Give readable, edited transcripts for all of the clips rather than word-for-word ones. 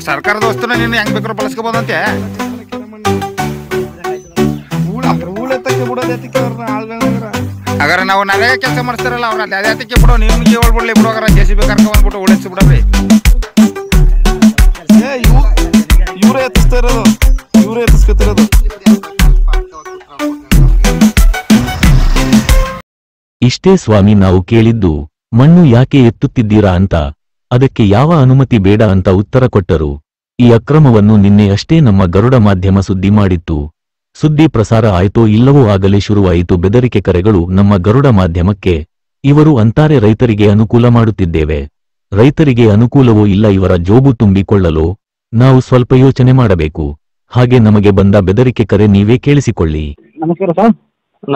ಸರ್ಕಾರದ ವಸ್ತುನ ನೀನು ಹೆಂಗ್ ಬೇಕಾದ್ರೂ ಬಳಸ್ಕೋಬೋದಂತೆ. ಹಾಗಾದ್ರೆ ನಾವು ನರೇಗ ಕೆಲಸ ಮಾಡಿಸ್ತಾರಲ್ಲ ಅವ್ರ ಅದೇ ಅದಕ್ಕೆ ಬಿಡೋ ನೀವು ಹೇಳ್ಬಿಡ್ಲಿ ಬಿಡೋಗಾರ JCB ಕರ್ಕ ಬಂದ್ಬಿಟ್ಟು ಉಳಿಸಿ ಬಿಡ್ರಿ. ಇವರೇ ಎತ್ತಿಸ್ತಾ ಇರೋದು, ಇವರೇ ಎತ್ತಿಸ್ಕೊತಿರೋದು. ಇಷ್ಟೇ ಸ್ವಾಮಿ ನಾವು ಕೇಳಿದ್ದು, ಮಣ್ಣು ಯಾಕೆ ಎತ್ತುತ್ತಿದ್ದೀರಾ ಅಂತ. ಅದಕ್ಕೆ ಯಾವ ಅನುಮತಿ ಬೇಡ ಅಂತ ಉತ್ತರ ಕೊಟ್ಟರು. ಈ ಅಕ್ರಮವನ್ನು ನಿನ್ನೆ ಅಷ್ಟೇ ನಮ್ಮ ಗರುಡ ಮಾಧ್ಯಮ ಸುದ್ದಿ ಮಾಡಿತ್ತು. ಸುದ್ದಿ ಪ್ರಸಾರ ಆಯ್ತೋ ಇಲ್ಲವೋ ಆಗಲೇ ಶುರುವಾಯಿತು ಬೆದರಿಕೆ ಕರೆಗಳು ನಮ್ಮ ಗರುಡ ಮಾಧ್ಯಮಕ್ಕೆ. ಇವರು ಅಂತಾರೆ ರೈತರಿಗೆ ಅನುಕೂಲ ಮಾಡುತ್ತಿದ್ದೇವೆ. ರೈತರಿಗೆ ಅನುಕೂಲವೋ ಇಲ್ಲ, ಇವರ ಜೋಬು ತುಂಬಿಕೊಳ್ಳಲು ನಾವು ಸ್ವಲ್ಪ ಯೋಚನೆ ಮಾಡಬೇಕು. ಹಾಗೆ ನಮಗೆ ಬಂದ ಬೆದರಿಕೆ ಕರೆ ನೀವೇ ಕೇಳಿಸಿಕೊಳ್ಳಿ. ನಮಸ್ಕಾರ ಸರ್.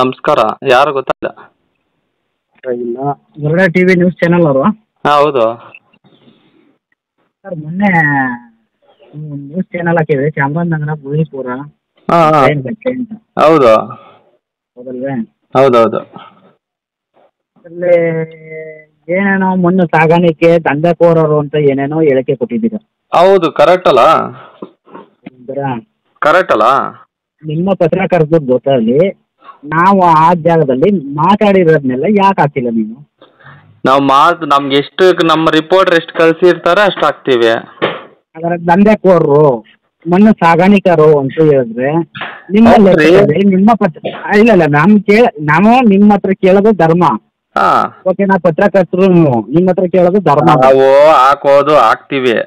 ನಮಸ್ಕಾರ, ಯಾರು ಗೊತ್ತಾಗ? ಇಲ್ಲ, ಗರುಡ ಟಿವಿ ನ್ಯೂಸ್ ಚಾನಲ್ ಅವರು. ಹೌದು ಸರ್, ಮೊನ್ನೆ ನ್ಯೂಸ್ ಚಾನಲ್ ಹಾಕಿದ್ರೆ ಚಾಮರಾಜನಗರ ಬುಳಿಪುರ ಅಂತ. ಹೌದು ಹೌದಲ್ವೇ? ಹೌದೌದು. ಅಲ್ಲಿ ಏನೇನೋ ಮಣ್ಣು ಸಾಗಾಣಿಕೆ ದಂಧೆಕೋರರು ಅಂತ ಏನೇನೋ ಹೇಳಿಕೆ ಕೊಟ್ಟಿದ್ದೀರಾ. ಹೌದು, ಕರೆಕ್ಟ್ ಅಲ್ಲ? ಕರೆಕ್ಟ್ ಅಲ್ಲ? ನಿಮ್ಮ ಪತ್ರಕರ್ತರ ಜೊತೆಯಲ್ಲಿ ನಾವು ಆ ಜಾಗದಲ್ಲಿ ಮಾತಾಡಿರೋದ್ನೆಲ್ಲ ಯಾಕೆ ಹಾಕಿಲ್ಲ ನೀವು? ನಾವು ನಮ್ಗೆ ಎಷ್ಟು ನಮ್ಮ ರಿಪೋರ್ಟರ್ ಎಷ್ಟು ಕಳ್ಸಿರ್ತಾರೆ ಅಷ್ಟು ಹಾಕ್ತೀವಿ. ಅದರ ದಂಧೆಕೋರರು ಮಣ್ಣು ಸಾಗಾಣಿಕರು ಅಂತ ಹೇಳಿದ್ರೆ ನಿಮ್ಮ ನಿಮ್ಮ ಪತ್ರ ಇಲ್ಲ ನಾವು ನಿಮ್ಮ ಹತ್ರ ಕೇಳೋದು ಧರ್ಮ. ಓಕೆ, ನಾ ಪತ್ರಕರ್ತರು ನಿಮ್ಮ ಹತ್ರ ಕೇಳೋದು ಧರ್ಮ. ನಾವು ಹಾಕೋದು ಹಾಕ್ತಿವಿ,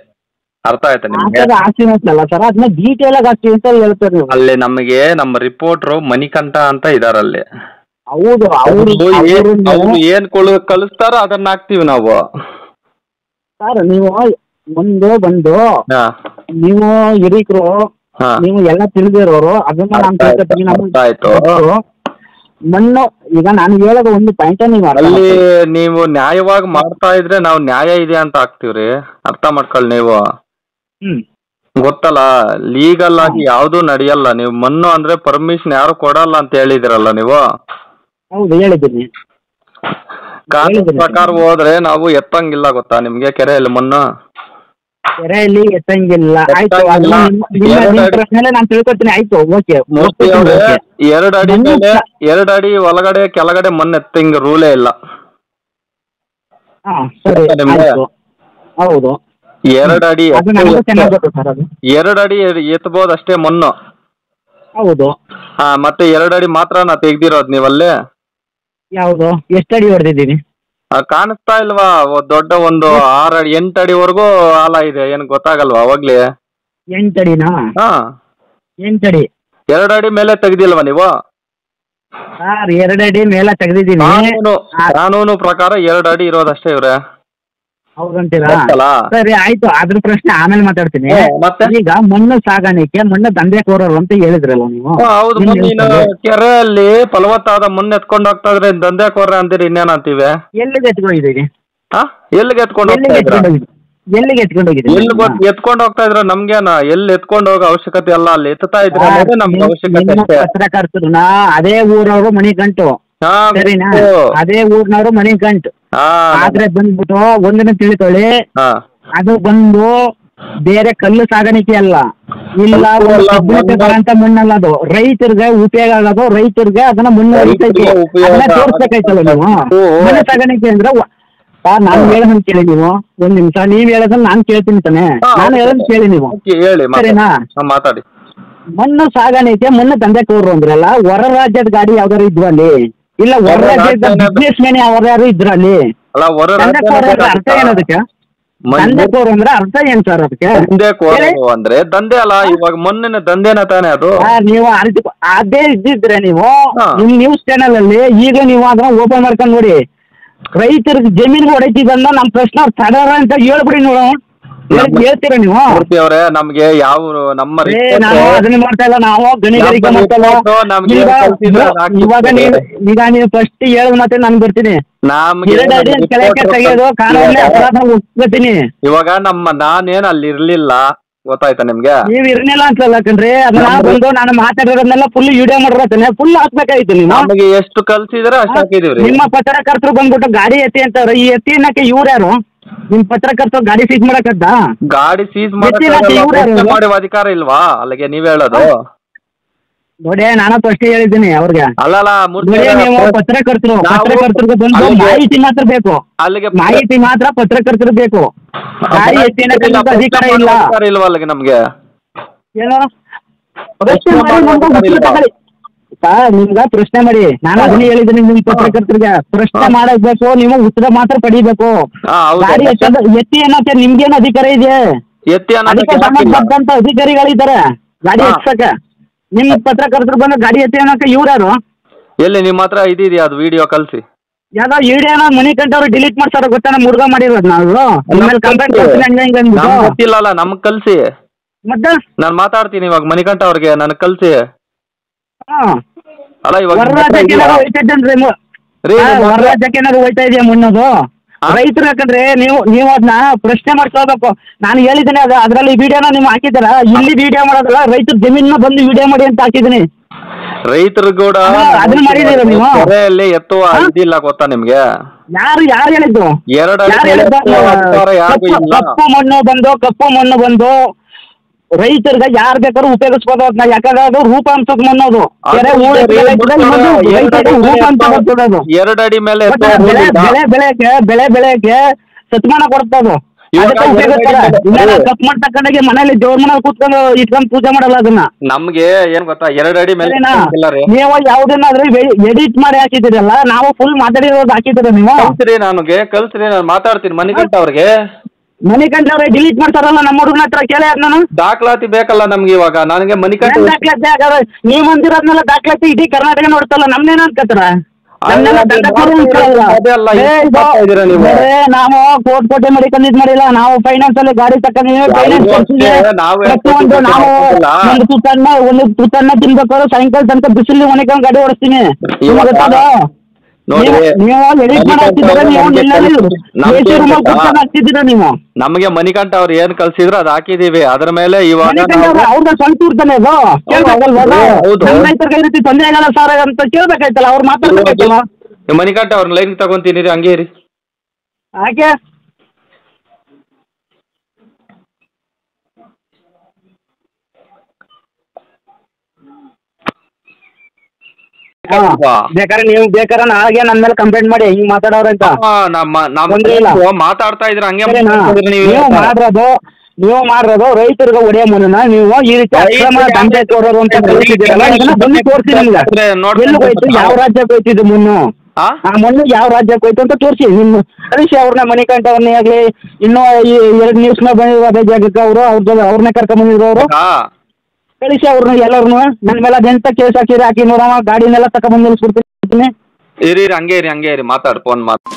ಅರ್ಥ ಆಯ್ತಾ ನಿಮ್ಗೆ? ಹಾಕ್ತೀನಲ್ಲ ಸರ್, ಅದನ್ನ ಡೀಟೇಲ್ ಆಗಿ ಹಾಕ್ತೀವಿ ಅಂತ ಹೇಳ್ತಾರೆ ನೀವು. ಅಲ್ಲಿ ನಮಗೆ ನಮ್ಮ ರಿಪೋರ್ಟ್ರು ಮಣಿಕಂಠ ಅಂತ ಇದಾರಲ್ಲಿ. ಹೌದು, ಅವ್ರು ಏನ್ ಕಳಿಸ್ತಾರೋ ಅದನ್ನ ಹಾಕ್ತಿವಿ ನಾವು. ಸರ್, ನೀವು ಮುಂದೆ ಬಂದು ನೀವು ಹಿರೀಕರು, ನೀವು ಎಲ್ಲ ತಿಳಿದಿರೋರು, ಅದನ್ನ ನಾನು ತಿಳ್ಕೊತೀನಿ. ಮಣ್ಣು ಈಗ ನಾನು ಹೇಳೋದು ಒಂದು ಪಾಯಿಂಟ್, ನೀವು ಅಲ್ಲಿ ನೀವು ನ್ಯಾಯವಾಗಿ ಮಾಡ್ತಾ ಇದ್ರೆ ನಾವು ನ್ಯಾಯ ಇದೆ ಅಂತ ಹಾಕ್ತಿವ್ರಿ, ಅರ್ಥ ಮಾಡ್ಕೊಳ್ಳಿ ನೀವು. ಗೊತ್ತಲ್ಲ, ಲೀಗಲ್ ಆಗಿ ಯಾವ್ದು ನಡೆಯಲ್ಲ. ನೀವು ಮಣ್ಣು ಅಂದ್ರೆ ಪರ್ಮಿಷನ್ ಯಾರು ಕೊಡಲ್ಲ ಅಂತ ಹೇಳಿದಿರಲ್ಲ ನೀವು. ಹೌದು, ಹೇಳಿದ್ದೀನಿ. ಕಾನೂನು ಪ್ರಕಾರ ಹೋದ್ರೆ ನಾವು ಎತ್ತಂಗಿಲ್ಲ, ಗೊತ್ತಾ ನಿಮ್ಗೆ? ಕೆರೆಯಲ್ಲಿ ಮಣ್ಣು ಕೆರೆಯಲ್ಲಿ ಎತ್ತಂಗಿಲ್ಲ. ಆಯ್ತು, ನಾನು ತಿಳ್ಕೊತೀನಿ. ಆಯ್ತು, ಓಕೆ. 2 ಅಡಿ ಒಳಗಡೆ ಕೆಳಗಡೆ ಮಣ್ಣು ಎತ್ತಂಗ ರೂಲೇ ಇಲ್ಲ. ಹೌದು, 2 ಅಡಿ 2 ಅಡಿ ಎತ್ತಬಹುದು ಅಷ್ಟೇ ಮಣ್ಣು. ಹೌದು. ಮತ್ತೆ 2 ಅಡಿ ಮಾತ್ರ ನಾ ತೆಗ್ದಿರೋದು ನೀವಲ್ಲೇ. ಯಾವುದು? ಎಷ್ಟು ಅಡಿ ಹೊಡೆದಿದ್ದೀನಿ ಕಾಣಿಸ್ತಾ ಇಲ್ವಾ? ದೊಡ್ಡ ಒಂದು 6 ಅಡಿ 8 ಅಡಿವರೆಗೂ ಆಳ ಇದೆ, ಏನ್ ಗೊತ್ತಾಗಲ್ವಾ ಅವಾಗ್ಲೇ? 8 ಅಡಿನಾ? 8 ಅಡಿ 2 ಅಡಿ ಮೇಲೆ ತೆಗ್ದಿಲ್ವಾ ನೀವು? ಸರ್, 2 ಅಡಿ ಮೇಲೆ ತೆಗ್ದಿದ್ದೀನಿ. ಕಾನೂನು ಪ್ರಕಾರ 2 ಅಡಿ ಇರೋದಷ್ಟೇ ಇವ್ರೆ. ಹೌದಂತೀರಾ? ಸರಿ, ಆಯ್ತು, ಅದ್ರ ಪ್ರಶ್ನೆ ಆಮೇಲೆ ಮಾತಾಡ್ತೀನಿ. ಈಗ ಮಣ್ಣು ಸಾಗಾಣಿಕೆ, ಮಣ್ಣು ದಂಧೆಕೋರರು ಅಂತ ಹೇಳಿದ್ರಲ್ಲ ನೀವು. ಹೌದು, ಕೆರೆಯಲ್ಲಿ ಫಲವತ್ತಾದ ಮಣ್ಣು ಎತ್ಕೊಂಡು ಹೋಗ್ತಾ ಇದ್ರೆ ದಂಧೆಕೋರ ಅಂತೀರಿ, ಇನ್ನೇನ್ ಅಂತೀವಿ? ಎಲ್ಲಿಗೆ ಎತ್ಕೊಂಡಿದ್ದೀರಿ? ಎಲ್ಲಿಗೆ ಎತ್ಕೊಂಡು ಎತ್ಕೊಂಡು ಹೋಗ್ತಾ ಇದ್ರ? ನಮ್ಗೇನ ಎಲ್ಲಿ ಎತ್ಕೊಂಡು ಹೋಗೋ ಅವಶ್ಯಕತೆ ಅಲ್ಲ, ಅಲ್ಲಿ ಎತ್ತಾ ಇದ್ರೆ ನಮ್ಗೆ ಅವಶ್ಯಕತೆ. ಪತ್ರಕರ್ತರನ್ನ ಅದೇ ಊರವರು ಮಣಿಕಂಟು, ಸರಿನಾ? ಅದೇ ಊರ್ನವರು ಮಣಿಕಂಟು. ಆದ್ರೆ ಬಂದ್ಬಿಟ್ಟು ಒಂದನ್ನ ತಿಳ್ಕೊಳ್ಳಿ, ಅದು ಬಂದು ಬೇರೆ ಕಲ್ಲು ಸಾಗಾಣಿಕೆ ಅಲ್ಲ, ಇಲ್ಲ ಅಂತ ಮಣ್ಣಲ್ಲ. ಅದು ರೈತರಿಗೆ ಉಪಯೋಗ ಆಗೋದು, ರೈತರಿಗೆ ಅದನ್ನ ಮುನ್ನಡೆಸೈತಿ, ಅದನ್ನ ತೋರಿಸ್ಬೇಕಾಯ್ತಲ್ಲ ನೀವು. ಮಣ್ಣು ಸಾಗಾಣಿಕೆ ಅಂದ್ರೆ ನಾನು ಹೇಳೋದನ್ನ ಕೇಳಿ ನೀವು. ಒಂದ್ ನಿಮಿಷ, ನೀವ್ ಹೇಳೋದನ್ನ ನಾನ್ ಕೇಳ್ತೀನಿ ತಾನೆ. ನಾನು ಹೇಳೋದನ್ನ ಕೇಳಿ ನೀವು, ಸರಿನಾ? ಮಾತಾಡಿ. ಮಣ್ಣು ಸಾಗಾಣಿಕೆ, ಮಣ್ಣು ದಂಧೆಕೋರರು ಅಂದ್ರಲ್ಲ, ಹೊರ ರಾಜ್ಯದ ಗಾಡಿ ಯಾವ್ದಾರು ಇದ್ರಲ್ಲಿ, ಇಲ್ಲ ಹೊರ ರಾಜ್ಯದ ಬಿಸ್ನೆಸ್ ಮ್ಯಾನ್ ಯಾವ್ದಾರು ಇದ್ರಲ್ಲಿ, ಅರ್ಥ ಏನದಕ್ಕೆ? ದಂಧೆಕೋರು ಅಂದ್ರೆ ಅರ್ಥ ಏನ್ ಸರ್ ಅದಕ್ಕೆ? ಅಂದ್ರೆ ದಂಧೆ ಅಲ್ಲ, ಇವಾಗ ಮಣ್ಣಿನ ದಂಧೆನ ತಾನೆ ಅದು. ನೀವು ಅದೇ ಇದ್ದಿದ್ರೆ ನೀವು ನಿಮ್ ನ್ಯೂಸ್ ಚಾನಲ್ ಅಲ್ಲಿ ಈಗ ನೀವು ಅದನ್ನ ಓಪನ್ ಮಾಡ್ಕೊಂಡು ನೋಡಿ. ರೈತರಿಗೆ ಜಮೀನ್ಗೆ ಹೊಡೆತಿದ್ದನ್ನ ನಮ್ ಪ್ರಶ್ನೆ ತಡರ ಅಂತ ಹೇಳ್ಬಿಡಿ ನೋಡು. ಹೇಳ್ತೀರಾ ನೀವು? ನಮ್ಗೆ ಯಾವ ನಮ್ಮ ಅದನ್ನ ಮಾಡ್ತಾ ಇಲ್ಲ, ನಾವು ಗಣಿಗಾರಿಕೆ ಮಾಡ್ತಾ ಇಲ್ಲ. ಇವಾಗ ನೀವು ಫಸ್ಟ್ ಹೇಳದ್ ಮತ್ತೆ ನಾನು ಬರ್ತೀನಿ. ತೆಗೆಯೋದು ಕಾನೂನಲ್ಲಿ ಅಪರಾಧ ಒಪ್ಕೋತೀನಿ. ಇವಾಗ ನಾನೇನ್ ಅಲ್ಲಿ ಇರ್ಲಿಲ್ಲ, ಗೊತ್ತಾಯ್ತಾ ನಿಮ್ಗೆ? ನೀವ್ ಇರ್ಲಿಲ್ಲ ಅಂತಲ್ಲ ಕಣ್ರಿ, ಅದನ್ನ ಬಂದು ನಾನು ಮಾತಾಡಿರೋದನ್ನೆಲ್ಲ ಫುಲ್ ವಿಡಿಯೋ ಮಾಡಿರೋದನ್ನ ಫುಲ್ ಹಾಕ್ಬೇಕಾಯ್ತು. ನೀವು ನಮಗೆ ಎಷ್ಟು ಕಲ್ಸಿದ್ರೆ ಅಷ್ಟು ಹಾಕಿದೀವಿ. ನಿಮ್ಮ ಪತ್ರಕರ್ತರು ಬಂದ್ಬಿಟ್ಟು ಗಾಡಿ ಎತ್ತಿ ಅಂತಾರ, ಈ ಎತ್ತಿ ಅನ್ನಕ್ಕೆ ಇವ್ರು ಯಾರು? ನಿಮ್ ಪತ್ರಕರ್ತರು ಗಾಡಿ ಸೀಸ್ ಮಾಡಕದ್ದ? ಗಾಡಿ ಸೀಸ್ ಇವ್ರು ಮಾಡುವ ಅಧಿಕಾರ ಇಲ್ವಾ ಅಲ್ಲಿಗೆ ನೀವ್ ಹೇಳೋದು? ನೋಡಿ ನಾನು ಫಸ್ಟ್ ಹೇಳಿದ್ದೀನಿ ಅವ್ರಿಗೆ. ಅಲ್ಲಲ್ಲ ನೋಡಿ ನೀವು ಪತ್ರಕರ್ತರಿಗೆ ಬಂದು ಮಾಹಿತಿ ಮಾತ್ರ ಬೇಕು, ಅಲ್ಲಿಗೆ ಮಾಹಿತಿ ಮಾತ್ರ ಪತ್ರಕರ್ತರು ಬೇಕು. ಗಾಡಿ ಎತ್ತಿನ ಅಧಿಕಾರ ಇಲ್ಲ ಇಲ್ವಾ ಅಲ್ಲಿಗೆ ನಮ್ಗೆ? ಏನೋ ಪ್ರಶ್ನೆ ಮಾಡಿ ನಿಮ್ಗ ಪ್ರಶ್ನೆ ಮಾಡಿ. ನಾನು ಅದನ್ನೇ ಹೇಳಿದ್ದೀನಿ ನಿಮ್ ಪತ್ರಕರ್ತರಿಗೆ, ಪ್ರಶ್ನೆ ಮಾಡಬೇಕು, ನೀವು ಉತ್ತರ ಮಾತ್ರ ಪಡಿಬೇಕು. ಗಾಡಿ ಎತ್ತಿ ಅನ್ನೋಕೆ ನಿಮ್ಗೇನು ಅಧಿಕಾರ ಇದೆ? ಅದಕ್ಕೆ ಸಂಬಂಧಪಟ್ಟಂತ ಅಧಿಕಾರಿಗಳಿದ್ದಾರೆ ಗಾಡಿ ಎತ್ಸಕ. ನಿಮ್ ಪತ್ರಕರ್ತರು ಬಂದು ಗಾಡಿ ಎತ್ತಿ ಅನ್ನೋಕೆ ಇವ್ರ್ಯಾರು? ಎಲ್ಲಿ ನಿಮ್ಮ ಹತ್ರ ಇದೆಯಾ ಅದು ವಿಡಿಯೋ ಕಳ್ಸಿ. ಯಾವ್ದೋ ವಿಡಿಯೋನ ಮಣಿಕಂಠವ್ರು ಡಿಲೀಟ್ ಮಾಡ್ತಾರ ಗೊತ್ತಾ? ನಮ್ಮ ಹುಡುಗ ಮಾಡಿರೋದು ನಾವು ಕಂಪ್ಲೇಂಟ್ ಕೊಡ್ತೀನಿ ಹಂಗ ಹಿಂಗ ಅಂದ್ಬಿಟ್ಟು. ಗೊತ್ತಿಲ್ಲಲ್ಲ ನಮ್ಗ್ ಕಳ್ಸಿ. ಮತ್ತೆ ನಾನ್ ಮಾತಾಡ್ತೀನಿ ಇವಾಗ ಮಣಿಕಂಠ ಅವ್ರಿಗೆ, ನನಗ್ ಕಳ್ಸಿ. ಅಲ್ಲ ಇವಾಗ ಹೊರ ರಾಜ್ಯಕ್ಕೆ ಏನಾದ್ರು ಹೋಯ್ತಾ ಇದೆಯಾ ಮುನ್ನೋದು? ರೈತರು ಯಾಕಂದ್ರೆ ನೀವು ಅದನ್ನ ಪ್ರಶ್ನೆ ಮಾಡ್ಕೋಬೇಕು. ನಾನು ಹೇಳಿದ್ದೀನಿ ಅದ್ರಲ್ಲಿ ವಿಡಿಯೋನ ನೀವು ಹಾಕಿದಾರ? ಇಲ್ಲಿ ವಿಡಿಯೋ ಮಾಡೋದಲ್ಲ, ರೈತರ ಜಮೀನ ಬಂದು ವಿಡಿಯೋ ಮಾಡಿ ಅಂತ ಹಾಕಿದ್ದೀನಿ. ರೈತರು ಕೂಡ ಅದನ್ನ ಮಾಡಿದೀರ ನೀವು? ಕೆರೆಯಲ್ಲಿ ಎತ್ತುವ ಇದಿಲ್ಲ ಗೊತ್ತಾ ನಿಮ್ಗೆ? ಯಾರು ಹೇಳಿದ್ದು? ಕಪ್ಪು ಮಣ್ಣು ಬಂದು ರೈತರಿಗೆ ಯಾರು ಬೇಕಾದ್ರೂ ಉಪಯೋಗಿಸ್ಬೋದು ಅದನ್ನ. ಯಾಕಂದ್ರೆ ಅದು ರೂಪಾಂತದ ಮಣ್ಣದು. ರೂಪಾಂತ ಬರ್ತದದು. 2 ಅಡಿ ಮೇಲೆ ಬೆಳೆ ಬೆಳೆಗೆ ಸತ್ಮಾನ ಕೊಡ್ತದು. ಕಪ್ ಮಾಡಿ ತಕೊಂಡಾಗ ಮನೇಲಿ ದೇವ್ರ ಮನೇಲಿ ಕೂತ್ಕೊಂಡು ಇಟ್ಕೊಂಡು ಪೂಜೆ ಮಾಡಲ್ಲ ಅದನ್ನ. ನಮ್ಗೆ ಏನ್ ಗೊತ್ತಾ, 2 ಅಡಿ ಮೇಲೆ ನೀವು ಯಾವ್ದನ್ನಾದ್ರೂ ಎಡಿಟ್ ಮಾಡಿ ಹಾಕಿದಿರಲ್ಲ, ನಾವು ಫುಲ್ ಮಾತಾಡಿರೋದು ಹಾಕಿದ್ದೀರ ನೀವು. ಕಲ್ಸ್ರಿ ನಾನು ಮಾತಾಡ್ತೀನಿ ಮಣಿಕಂಠ ಅವ್ರಿಗೆ. ಮಣಿಕಂಠ ಅವ್ರೆ ಡಿಲೀಟ್ ಮಾಡ್ತಾರಲ್ಲ ನಮ್ಮ ಹುಡುಗನ ಹತ್ರ ಕೇಳಿ ನಾನು. ದಾಖಲಾತಿ ಬೇಕಲ್ಲ ನಮ್ಗೆ ಇವಾಗ. ನನಗೆ ಮಣಿಕಂಠ ದಾಖಲಾತಿ ನೀವ್ ಅಂದಿರೋದ್ನೆಲ್ಲ ದಾಖಲಾತಿ ಇಡೀ ಕರ್ನಾಟಕ ನೋಡ್ತಲ್ಲ, ನಮ್ನೇನ ಅನ್ಕತ್ತಾರ? ನಾವು ಕೋಟೆ ಮಡಿಕೊಂಡು ಇದ್ ಮಾಡಿಲ್ಲ. ನಾವು ಫೈನಾನ್ಸ್ ಅಲ್ಲಿ ಗಾಡಿ ತಕೊಂಡಿದ್ದೀವಿ. ಪ್ರತಿಯೊಂದು ನಾವು ಒಂದು ತುತ್ತನ್ನ ತಿನ್ಬೇಕಾದ್ರು ಸಾಯಂಕಾಲ ತನಕ ಬಿಸಿಲು ಒಣಕೊಂಡು ಗಾಡಿ ಓಡಿಸ್ತೀನಿ. ನಮಗೆ ಮಣಿಕಂಠ ಅವ್ರು ಏನ್ ಕಳ್ಸಿದ್ರು ಅದ್ ಹಾಕಿದೀವಿ. ಅದ್ರ ಮೇಲೆ ಇವಾಗ ಅವ್ರ ಸ್ವಂತ ಇರ್ತಾನೆ ಅದು. ರೈತರಿಗೆ ತೊಂದರೆ ಆಗಲ್ಲ ಸರ್ ಅಂತ ಕೇಳ್ಬೇಕಾಯ್ತಲ್ಲ, ಅವ್ರು ಮಾತಾಡ್ಬೇಕಾಯ್ತಲ್ಲ. ಮಣಿಕಂಠ ಅವ್ರನ್ನ ಲೈನ್ ತಗೊಂತೀನಿ ಹಂಗೇ ರೀ. ಯಾಕೆ ಬೇಕಾದ್ರೆ ನೀವು ಬೇಕಾದ್ರೆ ನಾಳೆ ನನ್ನ ಮೇಲೆ ಕಂಪ್ಲೇಂಟ್ ಮಾಡಿ ಹಿಂಗ್ ಮಾತಾಡೋರಂತ. ಮಾತಾಡ್ತಾ ಇದ್ರೆ ಹಂಗೆ ನೀವು ಮಾಡಿರೋದು ರೈತರಿಗೆ ಒಡೆಯ ಮುನ್ನ ನೀವು ಈ ರೀತಿ ಅಕ್ರಮ ದಂಧೆ ತೋರೋರು ಅಂತ ಬಂದು ತೋರಿಸಿ ನಿಮ್ಗೆ. ಎಲ್ಲಿ ಹೋಯ್ತು, ಯಾವ ರಾಜ್ಯಕ್ಕೆ ಹೋಯ್ತಿದ್ದು ಮುನ್ನು, ಆ ಮಣ್ಣು ಯಾವ ರಾಜ್ಯಕ್ಕೆ ಹೋಯ್ತು ಅಂತ ತೋರಿಸಿ. ನಿಮ್ಮ ಕಳಿಸಿ ಅವ್ರನ್ನ ಮಣಿಕಂಠ ಅವ್ರನ್ನೇ ಆಗ್ಲಿ, ಇನ್ನೂ ಈ 2 ನ್ಯೂಸ್ನ ಬಂದಿರೋ ಅದೇ ಜಾಗಕ್ಕೆ ಅವ್ರನ್ನೇ ಕರ್ಕೊಂಡ್ ಬಂದಿರೋರು ಕಳಿಸಿ ಅವ್ರನ್ನ ಎಲ್ಲರನ್ನು. ನನ್ನ ಮೇಲೆ ಅದೆಂತ ಕೇಸ್ ಹಾಕಿ ನೋಡವ ಗಾಡಿನೆಲ್ಲ ತಗೊಂಡ್ಬಂದು ನಿಲ್ಸ್ಬಿಡ್ತೀನಿ. ಇರಿ ಹಂಗೆ ಇರಿ ಮಾತಾಡ್ ಫೋನ್ ಮಾತಾಡ್.